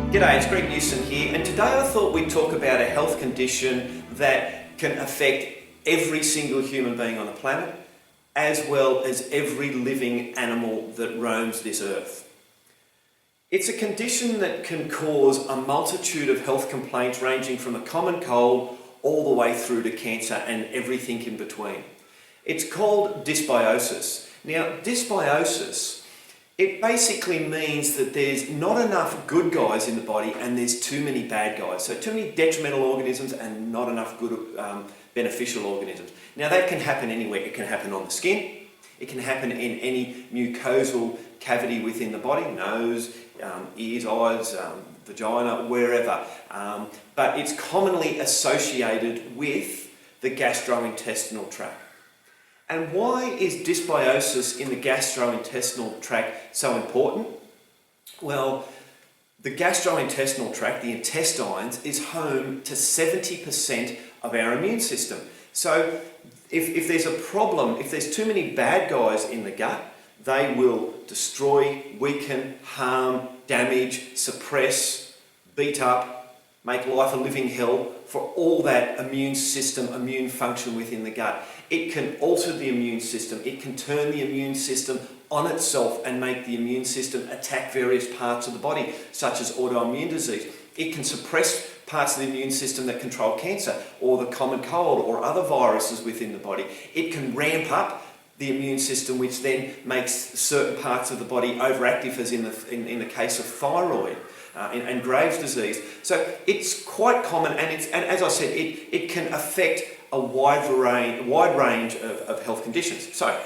G'day, it's Greg Newson here, and today I thought we'd talk about a health condition that can affect every single human being on the planet, as well as every living animal that roams this earth. It's a condition that can cause a multitude of health complaints ranging from a common cold all the way through to cancer and everything in between. It's called dysbiosis. Now, dysbiosis, it basically means that there's not enough good guys in the body and there's too many bad guys. So too many detrimental organisms and not enough good beneficial organisms. Now that can happen anywhere. It can happen on the skin. It can happen in any mucosal cavity within the body, nose, ears, eyes, vagina, wherever. But it's commonly associated with the gastrointestinal tract. And why is dysbiosis in the gastrointestinal tract so important? Well, the gastrointestinal tract, the intestines, is home to 70% of our immune system. So if there's a problem, if there's too many bad guys in the gut, they will destroy, weaken, harm, damage, suppress, beat up, make life a living hell for all that immune system, immune function within the gut. It can alter the immune system. It can turn the immune system on itself and make the immune system attack various parts of the body, such as autoimmune disease. It can suppress parts of the immune system that control cancer or the common cold or other viruses within the body. It can ramp up the immune system, which then makes certain parts of the body overactive, as in the case of thyroid and Graves' disease. So it's quite common, and as I said, it can affect a wide range of health conditions. So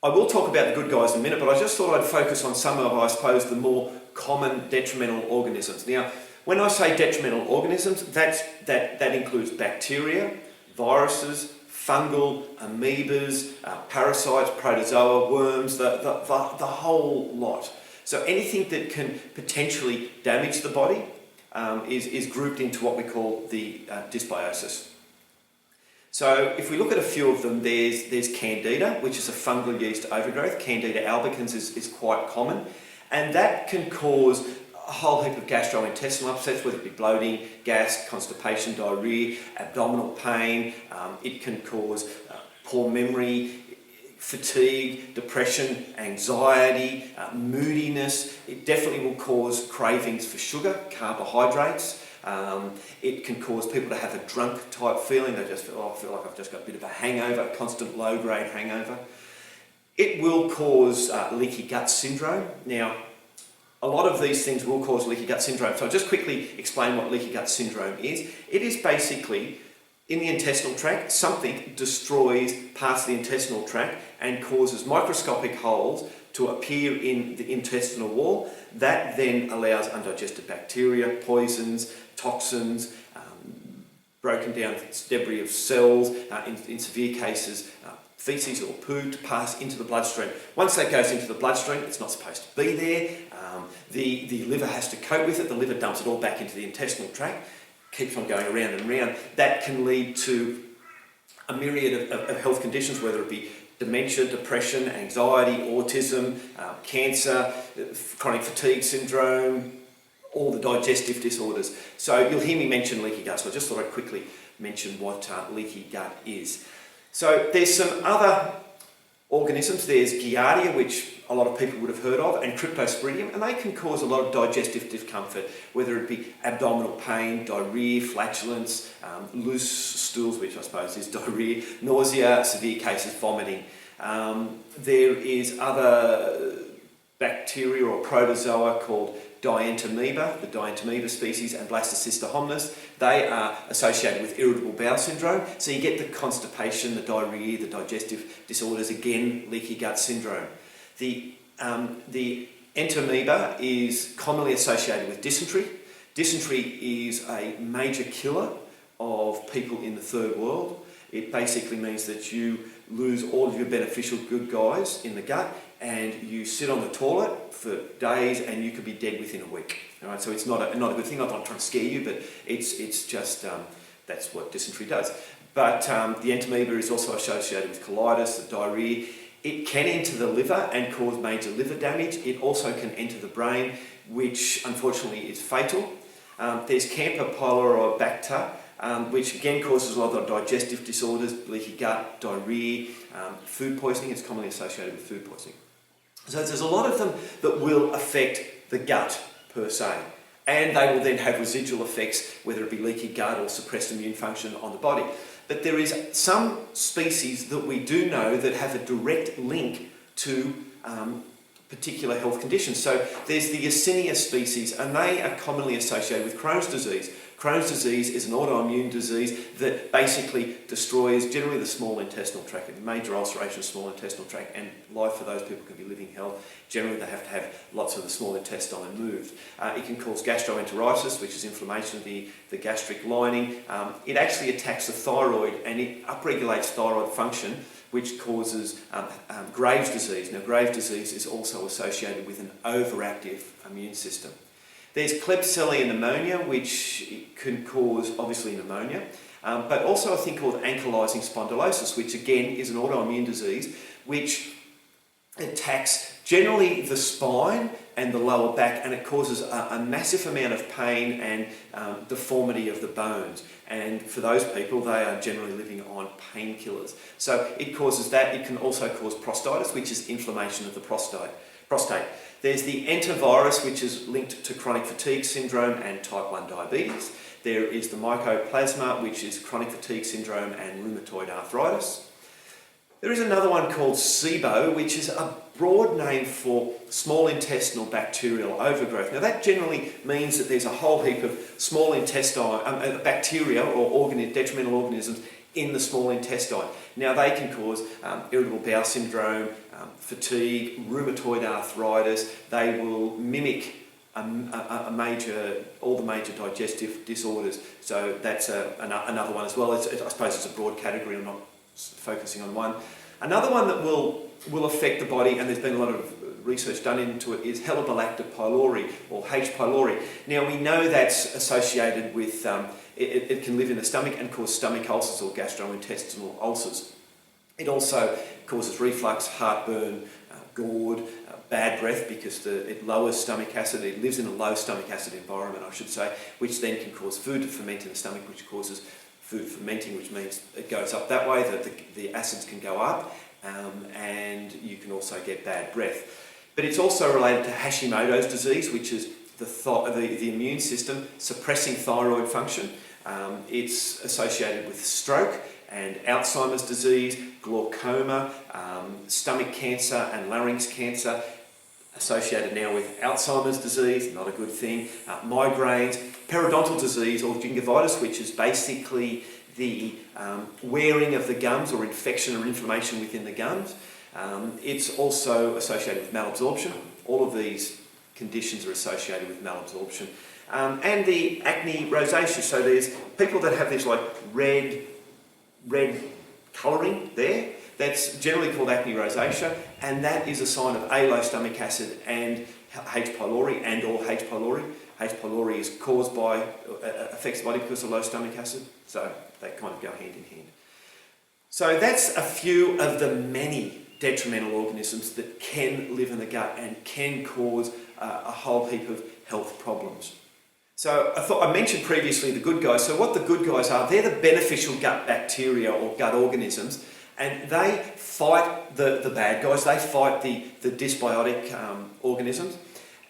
I will talk about the good guys in a minute, but I just thought I'd focus on some of, I suppose, the more common detrimental organisms. Now, when I say detrimental organisms, that includes bacteria, viruses, fungal, amoebas, parasites, protozoa, worms, the whole lot. So anything that can potentially damage the body is grouped into what we call the dysbiosis. So if we look at a few of them, there's Candida, which is a fungal yeast overgrowth. Candida albicans is quite common, and that can cause a whole heap of gastrointestinal upsets, whether it be bloating, gas, constipation, diarrhea, abdominal pain. It can cause poor memory, fatigue, depression, anxiety, moodiness. It definitely will cause cravings for sugar, carbohydrates. It can cause people to have a drunk type feeling. They just feel, oh, I feel like I've just got a bit of a hangover, a constant low grade hangover. It will cause leaky gut syndrome. Now, a lot of these things will cause leaky gut syndrome. So I'll just quickly explain what leaky gut syndrome is. It is basically, in the intestinal tract, something destroys parts of the intestinal tract and causes microscopic holes to appear in the intestinal wall. That then allows undigested bacteria, poisons, toxins, broken down debris of cells, in severe cases, feces or poo, to pass into the bloodstream. Once that goes into the bloodstream, it's not supposed to be there. The liver has to cope with it. The liver dumps it all back into the intestinal tract, keeps on going around and around. That can lead to a myriad of health conditions, whether it be dementia, depression, anxiety, autism, cancer, chronic fatigue syndrome, all the digestive disorders. So you'll hear me mention leaky gut, so I just thought I'd quickly mention what leaky gut is. So there's some other organisms. There's Giardia, which a lot of people would have heard of, and Cryptosporidium, and they can cause a lot of digestive discomfort, whether it be abdominal pain, diarrhea, flatulence, loose stools, which I suppose is diarrhea, nausea, severe cases vomiting. There is other bacteria or protozoa called Dientamoeba, the Dientamoeba species, and Blastocystis hominis. They are associated with irritable bowel syndrome. So you get the constipation, the diarrhea, the digestive disorders, again, leaky gut syndrome. The entamoeba is commonly associated with dysentery. Dysentery is a major killer of people in the third world. It basically means that you lose all of your beneficial good guys in the gut, and you sit on the toilet for days and you could be dead within a week. All right, so it's not a good thing. I'm not trying to scare you, but it's just that's what dysentery does. But the entamoeba is also associated with colitis, the diarrhea. It can enter the liver and cause major liver damage. It also can enter the brain, which unfortunately is fatal. There's Campylobacter, which again causes a lot of digestive disorders, leaky gut, diarrhea, food poisoning. It's commonly associated with food poisoning. So there's a lot of them that will affect the gut per se. And they will then have residual effects, whether it be leaky gut or suppressed immune function on the body. But there is some species that we do know that have a direct link to particular health conditions. So there's the Yersinia species, and they are commonly associated with Crohn's disease. Crohn's disease is an autoimmune disease that basically destroys generally the small intestinal tract, a major ulceration of the small intestinal tract, and life for those people can be living hell. Generally they have to have lots of the small intestine moved. It can cause gastroenteritis, which is inflammation of the gastric lining. It actually attacks the thyroid and it upregulates thyroid function, which causes Graves' disease. Now Graves' disease is also associated with an overactive immune system. There's Klebsiella pneumonia, which can cause, obviously, pneumonia, but also a thing called ankylosing spondylosis, which again is an autoimmune disease, which attacks generally the spine and the lower back, and it causes a massive amount of pain and deformity of the bones. And for those people, they are generally living on painkillers. So it causes that. It can also cause prostatitis, which is inflammation of the prostate. There's the enterovirus, which is linked to chronic fatigue syndrome and type 1 diabetes. There is the mycoplasma, which is chronic fatigue syndrome and rheumatoid arthritis. There is another one called SIBO, which is a broad name for small intestinal bacterial overgrowth. Now that generally means that there's a whole heap of small intestine bacteria or detrimental organisms in the small intestine. Now they can cause irritable bowel syndrome, fatigue, rheumatoid arthritis. They will mimic all the major digestive disorders. So that's another one as well. I suppose it's a broad category. I'm not focusing on one. Another one that will affect the body, and there's been a lot of research done into it, is Helicobacter pylori or H. pylori. Now we know that's associated with, it can live in the stomach and cause stomach ulcers or gastrointestinal ulcers. It also causes reflux, heartburn, GORD, bad breath because it lowers stomach acid. It lives in a low stomach acid environment, I should say, which then can cause food to ferment in the stomach, which causes food fermenting, which means it goes up that way, that the acids can go up, and you can also get bad breath. But it's also related to Hashimoto's disease, which is the immune system suppressing thyroid function. It's associated with stroke and Alzheimer's disease, glaucoma, stomach cancer and larynx cancer, associated now with Alzheimer's disease, not a good thing, migraines, periodontal disease or gingivitis, which is basically the wearing of the gums or infection or inflammation within the gums. It's also associated with malabsorption. All of these conditions are associated with malabsorption. And the acne rosacea. So there's people that have this like red colouring there. That's generally called acne rosacea, and that is a sign of low stomach acid and H. pylori and or H. pylori. H. pylori is caused by, affects the body because of low stomach acid, so they kind of go hand in hand. So that's a few of the many detrimental organisms that can live in the gut and can cause a whole heap of health problems. So I mentioned previously the good guys. So what the good guys are, they're the beneficial gut bacteria or gut organisms, and they fight the bad guys. They fight the dysbiotic organisms,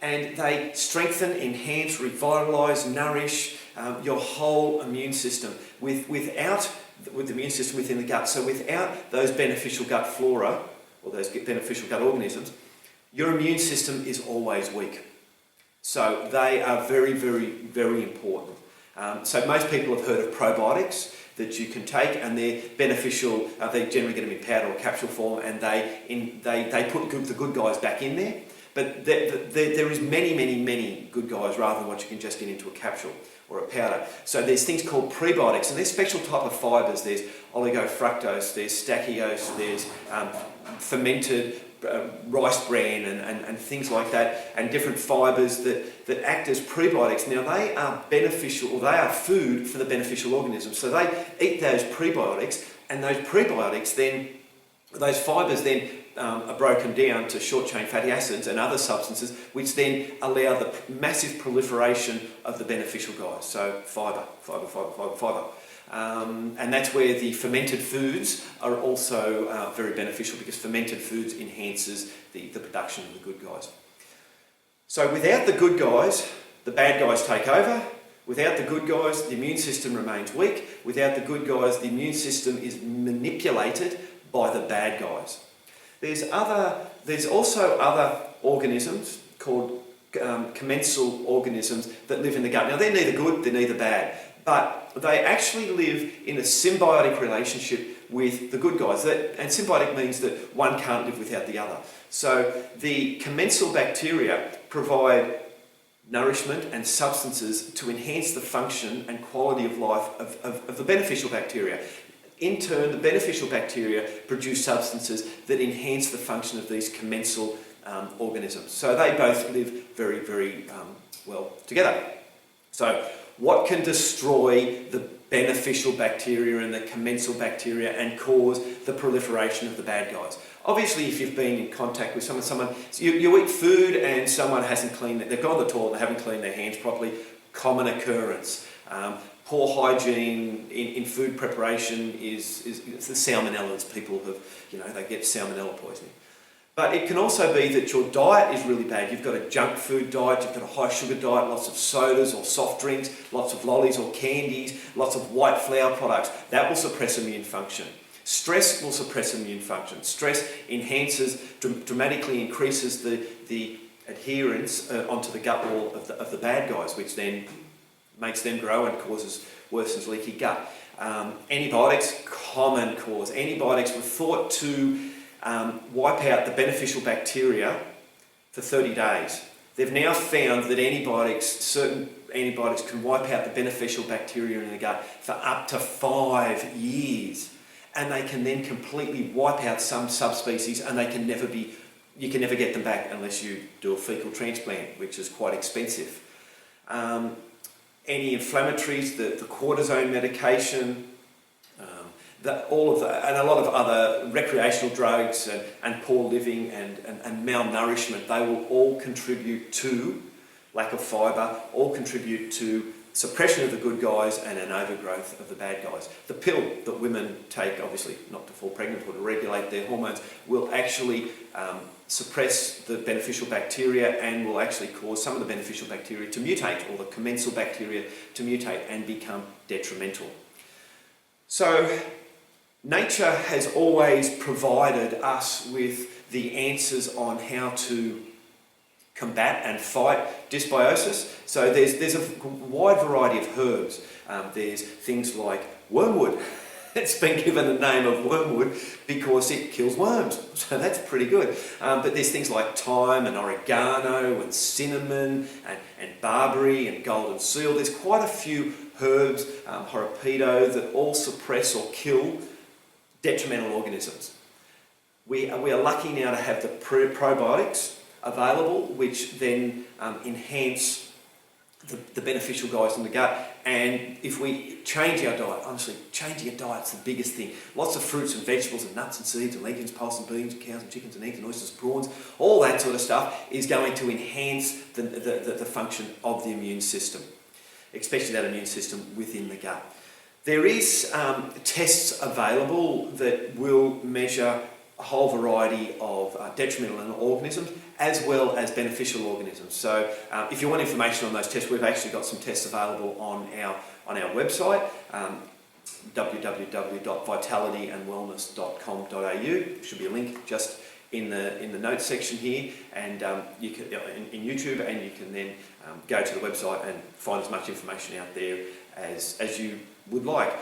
and they strengthen, enhance, revitalise, nourish your whole immune system with the immune system within the gut. So without those beneficial gut flora or those beneficial gut organisms, your immune system is always weak. So they are very, very, very important. So most people have heard of probiotics that you can take, and they're beneficial. They generally get them in powder or capsule form, and they put the good guys back in there. But there is many, many, many good guys rather than what you can just get into a capsule or a powder. So there's things called prebiotics, and there's special type of fibres. There's oligofructose, there's stachyose, there's fermented rice bran and things like that, and different fibres that act as prebiotics. Now they are beneficial, or they are food for the beneficial organisms. So they eat those prebiotics, and those prebiotics then, those fibres then are broken down to short-chain fatty acids and other substances, which then allow the massive proliferation of the beneficial guys. So fibre. And that's where the fermented foods are also very beneficial, because fermented foods enhances the production of the good guys. So without the good guys, the bad guys take over. Without the good guys, the immune system remains weak. Without the good guys, the immune system is manipulated by the bad guys. There's also other organisms called commensal organisms that live in the gut. Now, they're neither good, they're neither bad, but they actually live in a symbiotic relationship with the good guys. And symbiotic means that one can't live without the other. So the commensal bacteria provide nourishment and substances to enhance the function and quality of life of the beneficial bacteria. In turn, the beneficial bacteria produce substances that enhance the function of these commensal organisms. So they both live very, very well together. So what can destroy the beneficial bacteria and the commensal bacteria and cause the proliferation of the bad guys? Obviously, if you've been in contact with someone, you eat food and someone hasn't cleaned it, they've gone to the toilet and they haven't cleaned their hands properly, common occurrence. Poor hygiene in food preparation is the salmonellas. People have, they get salmonella poisoning. But it can also be that your diet is really bad. You've got a junk food diet, you've got a high sugar diet, lots of sodas or soft drinks, lots of lollies or candies, lots of white flour products. That will suppress immune function. Stress will suppress immune function. Stress dramatically increases the adherence onto the gut wall of the bad guys, which then makes them grow and worsens leaky gut. Antibiotics, common cause. Antibiotics were thought to wipe out the beneficial bacteria for 30 days. They've now found that certain antibiotics can wipe out the beneficial bacteria in the gut for up to 5 years. And they can then completely wipe out some subspecies, and you can never get them back unless you do a fecal transplant, which is quite expensive. Anti-inflammatories, the cortisone medication, and a lot of other recreational drugs and poor living and malnourishment, they will all contribute to lack of fibre, all contribute to suppression of the good guys and an overgrowth of the bad guys. The pill that women take, obviously not to fall pregnant or to regulate their hormones, will actually suppress the beneficial bacteria and will actually cause some of the beneficial bacteria to mutate, or the commensal bacteria to mutate and become detrimental. So nature has always provided us with the answers on how to combat and fight dysbiosis. So there's a wide variety of herbs. There's things like wormwood. It's been given the name of wormwood because it kills worms, so that's pretty good. But there's things like thyme and oregano and cinnamon and barberry and golden seal. There's quite a few herbs, horopedo, that all suppress or kill detrimental organisms. We are lucky now to have the probiotics available, which then enhance the beneficial guys in the gut. And if we change our diet, honestly, changing our diet's the biggest thing. Lots of fruits and vegetables and nuts and seeds and legumes, pulse and beans, and cows and chickens and eggs and oysters, prawns, all that sort of stuff is going to enhance the function of the immune system, especially that immune system within the gut. There is tests available that will measure a whole variety of detrimental organisms as well as beneficial organisms. So if you want information on those tests, we've actually got some tests available on our website, www.vitalityandwellness.com.au. There should be a link just in the notes section here, and you can in YouTube, and you can then go to the website and find as much information out there as you would like.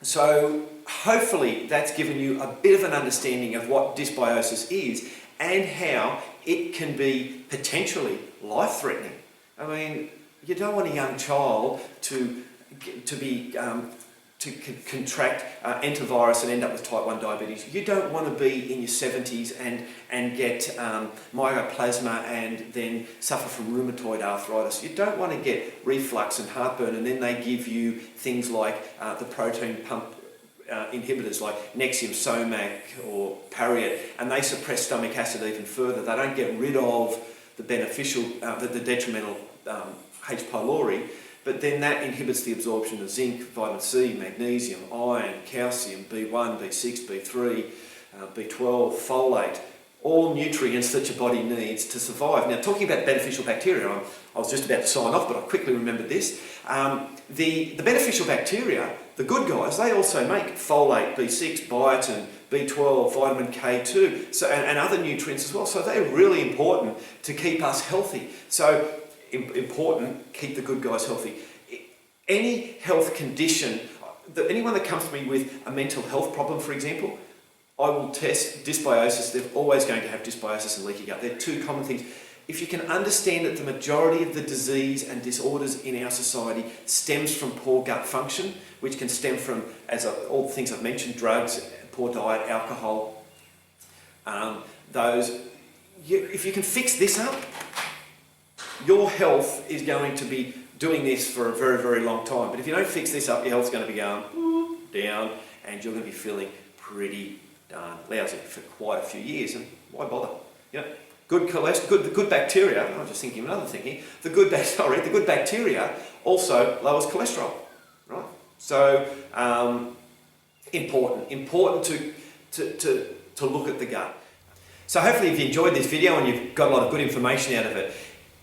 So hopefully that's given you a bit of an understanding of what dysbiosis is and how it can be potentially life-threatening. I mean, you don't want a young child to contract enterovirus and end up with type 1 diabetes. You don't want to be in your 70s and get myoplasma and then suffer from rheumatoid arthritis. You don't want to get reflux and heartburn and then they give you things like the proton pump inhibitors like Nexium, Somac or Pariet, and they suppress stomach acid even further. They don't get rid of the beneficial, the detrimental H. pylori, but then that inhibits the absorption of zinc, vitamin C, magnesium, iron, calcium, B1, B6, B3, B12, folate, all nutrients that your body needs to survive. Now, talking about beneficial bacteria, I was just about to sign off, but I quickly remembered this. The beneficial bacteria, the good guys, they also make folate, B6, biotin, B12, vitamin K2, and other nutrients as well. So they're really important to keep us healthy. So important, keep the good guys healthy. Any health condition, anyone that comes to me with a mental health problem, for example, I will test dysbiosis. They're always going to have dysbiosis and leaky gut. They're two common things. If you can understand that the majority of the disease and disorders in our society stems from poor gut function, which can stem from, all the things I've mentioned, drugs, poor diet, alcohol, if you can fix this up, your health is going to be doing this for a very, very long time. But if you don't fix this up, your health's going to be going down, and you're going to be feeling pretty darn lousy for quite a few years. And why bother? You know, the good bacteria. I'm just thinking of another thing here. The good bacteria also lowers cholesterol, right? So important to look at the gut. So hopefully, if you enjoyed this video and you've got a lot of good information out of it,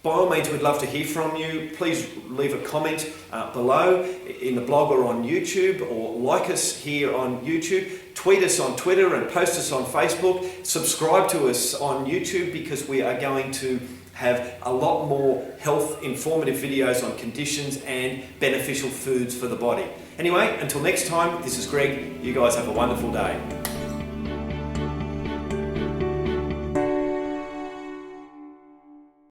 by all means, we'd love to hear from you. Please leave a comment below in the blog or on YouTube, or like us here on YouTube. Tweet us on Twitter and post us on Facebook. Subscribe to us on YouTube, because we are going to have a lot more health informative videos on conditions and beneficial foods for the body. Anyway, until next time, this is Greg. You guys have a wonderful day.